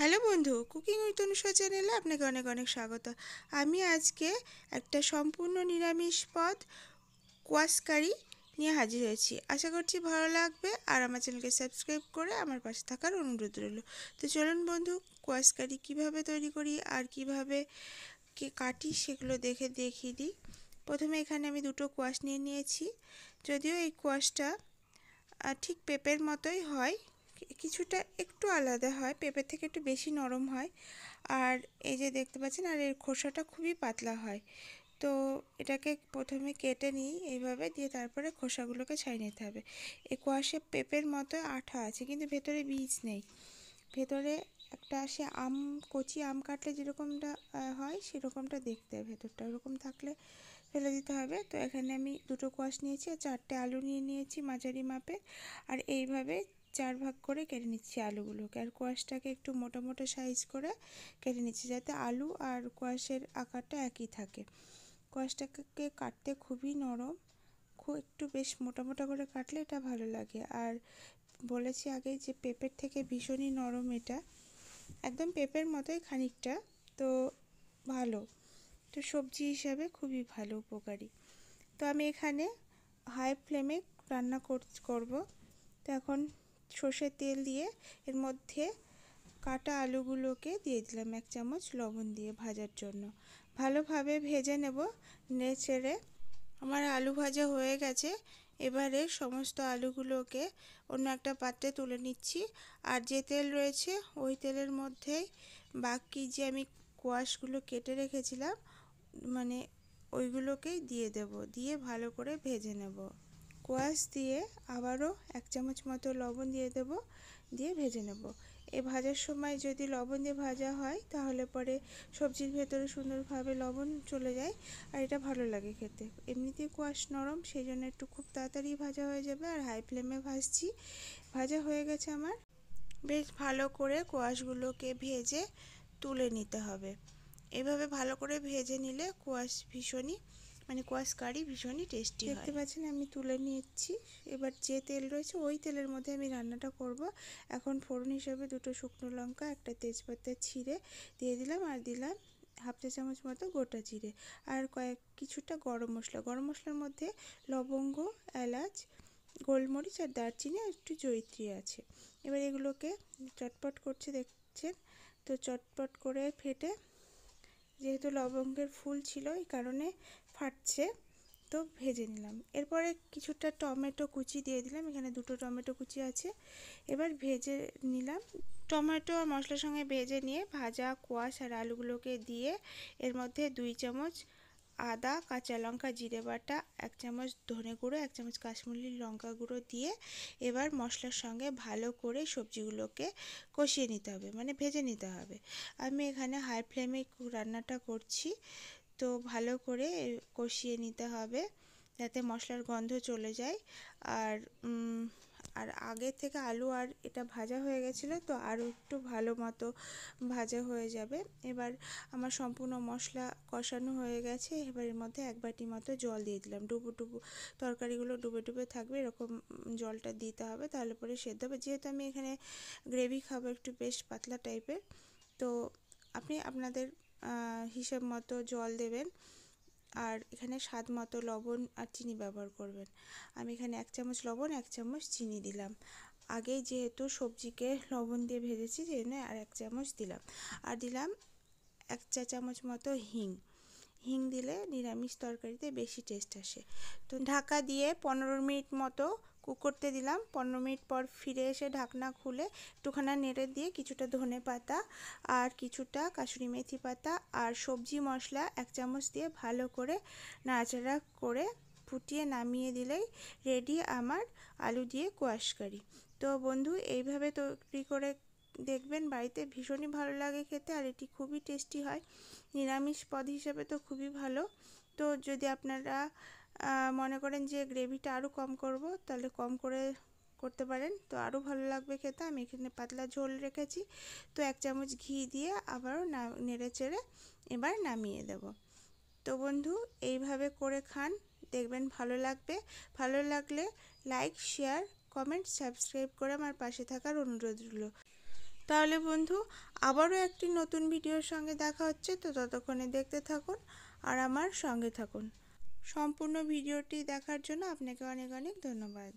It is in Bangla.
হ্যালো বন্ধু, কুকিং উইথ অনুষা চ্যানেলে আপনাকে অনেক অনেক স্বাগত। আমি আজকে একটা সম্পূর্ণ নিরামিষ পদ কোয়াশ কারি নিয়ে হাজির হয়েছি। আশা করছি ভালো লাগবে, আর আমার চ্যানেলকে সাবস্ক্রাইব করে আমার পাশে থাকার অনুরোধ রইল। তো চলুন বন্ধু, কোয়াশ কারি কীভাবে তৈরি করি আর কীভাবে কাটি সেগুলো দেখিয়ে দিই। প্রথমে এখানে আমি দুটো কোয়াশ নিয়ে নিয়েছি। যদিও এই কোয়াশটা ঠিক পেঁপের মতোই হয়, কিছুটা একটু আলাদা হয়, পেঁপের থেকে একটু বেশি নরম হয়। আর এই যে দেখতে পাচ্ছেন, আর এর খোসাটা খুবই পাতলা হয়। তো এটাকে প্রথমে কেটে নিই এইভাবে, দিয়ে তারপরে খোসাগুলোকে ছাড়িয়ে নিতে হবে। এই কোয়াশে পেঁপের মতো আঠা আছে, কিন্তু ভেতরে বীজ নেই। ভেতরে একটা সে কচি আম কাটলে যেরকমটা হয় সেরকমটা দেখতে হয়, ভেতরটা ওরকম থাকলে ফেলে দিতে হবে। তো এখানে আমি দুটো কোয়াশ নিয়েছি আর 4টে আলু নিয়ে নিয়েছি মাঝারি মাপের। আর এইভাবে 4 ভাগ করে কেটে নিচ্ছি আলুগুলোকে, আর কোয়াশটাকে একটু মোটা মোটা সাইজ করে কেটে নিচ্ছি, যাতে আলু আর কোয়াশের আকারটা একই থাকে। কোয়াশটাকে কাটতে খুবই নরম, একটু বেশ মোটা মোটা করে কাটলে এটা ভালো লাগে। আর বলেছি আগে যে পেঁপের থেকে ভীষণই নরম, এটা একদম পেঁপের মতোই খানিকটা, তো ভালো, তো সবজি হিসাবে খুবই ভালো, উপকারী। তো আমি এখানে হাই ফ্লেমে রান্না করব। তো এখন সর্ষের তেল দিয়ে এর মধ্যে কাটা আলুগুলোকে দিয়ে দিলাম 1 চামচ লবণ দিয়ে ভাজার জন্য। ভালোভাবে ভেজে নেব নেড়ে। আমার আলু ভাজা হয়ে গেছে। এবারে সমস্ত আলুগুলোকে অন্য একটা পাত্রে তুলে নিচ্ছি। আর যে তেল রয়েছে ওই তেলের মধ্যেই বাকি যে আমি কোয়াশগুলো কেটে রেখেছিলাম, মানে ওইগুলোকেই দিয়ে দেব, দিয়ে ভালো করে ভেজে নেব। কোয়াশ দিয়ে আবারও 1 চামচ মতো লবণ দিয়ে দেব, দিয়ে ভেজে নেব। এই ভাজার সময় যদি লবণ দিয়ে ভাজা হয় তাহলে পরে সবজির ভেতরে সুন্দরভাবে লবণ চলে যায়, আর এটা ভালো লাগে খেতে। এমনিতেই কোয়াশ নরম, সেই জন্য একটু খুব তাড়াতাড়ি ভাজা হয়ে যাবে। আর হাই ফ্লেমে ভাজছি। ভাজা হয়ে গেছে আমার। বেশ ভালো করে কোয়াশগুলোকে ভেজে তুলে নিতে হবে। এভাবে ভালো করে ভেজে নিলে কোয়াশ কোয়াশ কারি ভীষণই টেস্টি হয়। দেখতে পাচ্ছেন আমি তুলে নিচ্ছি। এবার যে তেল রয়েছে ওই তেলের মধ্যে আমি রান্নাটা করব। এখন ফোড়ন হিসেবে দুটো শুকনো লঙ্কা, একটা তেজপাতা ছিঁড়ে দিয়ে দিলাম, আর দিলাম হাফ চা চামচ মতো গোটা জিরে, আর কিছুটা গরম মশলা। গরম মশলার মধ্যে লবঙ্গ, এলাচ, গোলমরিচ আর দারচিনি আর একটু জয়িত্রী আছে। এবার এগুলোকে চটপট করছে দেখছেন, তো চটপট করে ফেটে, যেহেতু লবঙ্গের ফুল ছিল এই কারণে ফাটছে, তো ভেজে নিলাম। এরপরে কিছুটা টমেটো কুচি দিয়ে দিলাম, এখানে দুটো টমেটো কুচি আছে। এবার ভেজে নিলাম। টমেটো আর মশলার সঙ্গে ভেজে নিয়ে ভাজা কোয়াশ আর আলুগুলোকে দিয়ে এর মধ্যে 2 চামচ আদা, কাঁচা লঙ্কা, জিরে বাটা, 1 চামচ ধনে গুঁড়ো, 1 চামচ কাশ্মীরি লঙ্কা গুঁড়ো দিয়ে এবার মশলার সঙ্গে ভালো করে সবজিগুলোকে কষিয়ে নিতে হবে, মানে ভেজে নিতে হবে। আমি এখানে হাই ফ্লেমে রান্নাটা করছি, তো ভালো করে কষিয়ে নিতে হবে যাতে মশলার গন্ধ চলে যায়। আর আর আগের থেকে আলু আর এটা ভাজা হয়ে গেছিলো, তো আরও একটু ভালো মতো ভাজা হয়ে যাবে। এবার আমার সম্পূর্ণ মশলা কষানো হয়ে গেছে। এবার এর মধ্যে 1 বাটি মতো জল দিয়ে দিলাম। তরকারিগুলো ডুবে ডুবে থাকবে, এরকম জলটা দিতে হবে, তাহলে পরে সেদ্ধ হবে। যেহেতু আমি এখানে গ্রেভি খাবো একটু বেশ পাতলা টাইপের, তো আপনি আপনাদের হিসাব মতো জল দেবেন। আর এখানে স্বাদ মতো লবণ আর চিনি ব্যবহার করবেন। আমি এখানে 1 চামচ লবণ, 1 চামচ চিনি দিলাম। আগেই যেহেতু সবজিকে লবণ দিয়ে ভেজেছি, সেই জন্য আর 1 চামচ দিলাম। আর দিলাম 1 চা চামচ মতো হিং দিলে নিরামিষ তরকারিতে বেশি টেস্ট আসে। তো ঢাকা দিয়ে 15 মিনিট মতো কুক করতে দিলাম। 15 মিনিট পর ফিরে এসে ঢাকনা খুলে একটুখানি নেড়ে দিয়ে কিছুটা ধনে পাতা আর কিছুটা কাসুরি মেথি পাতা আর সবজি মশলা 1 চামচ দিয়ে ভালো করে নাড়াচাড়া করে ফুটিয়ে নামিয়ে দিলেই রেডি আমার আলু দিয়ে কোয়াশ কারি। তো বন্ধু, এইভাবে তৈরি করে দেখবেন, বাড়িতে ভীষণই ভালো লাগে খেতে, আর এটি খুবই টেস্টি হয়। নিরামিষ পদ হিসেবে তো খুবই ভালো। তো যদি আপনারা মনে করেন যে গ্রেভিটা আরও কম করব, তাহলে কম করে করতে পারেন, তো আরও ভালো লাগবে খেতে। আমি এখানে পাতলা ঝোল রেখেছি, তো 1 চামচ ঘি দিয়ে আবারও নেড়ে চেড়ে এবার নামিয়ে দেব। তো বন্ধু, এইভাবে করে খান, দেখবেন ভালো লাগবে। ভালো লাগলে লাইক, শেয়ার, কমেন্ট, সাবস্ক্রাইব করে আমার পাশে থাকার অনুরোধ রইল। তাহলে বন্ধু, আবারও একটি নতুন ভিডিওর সঙ্গে দেখা হচ্ছে, তো ততক্ষণে দেখতে থাকুন আর আমার সঙ্গে থাকুন। সম্পূর্ণ ভিডিওটি দেখার জন্য আপনাকে অনেক অনেক ধন্যবাদ।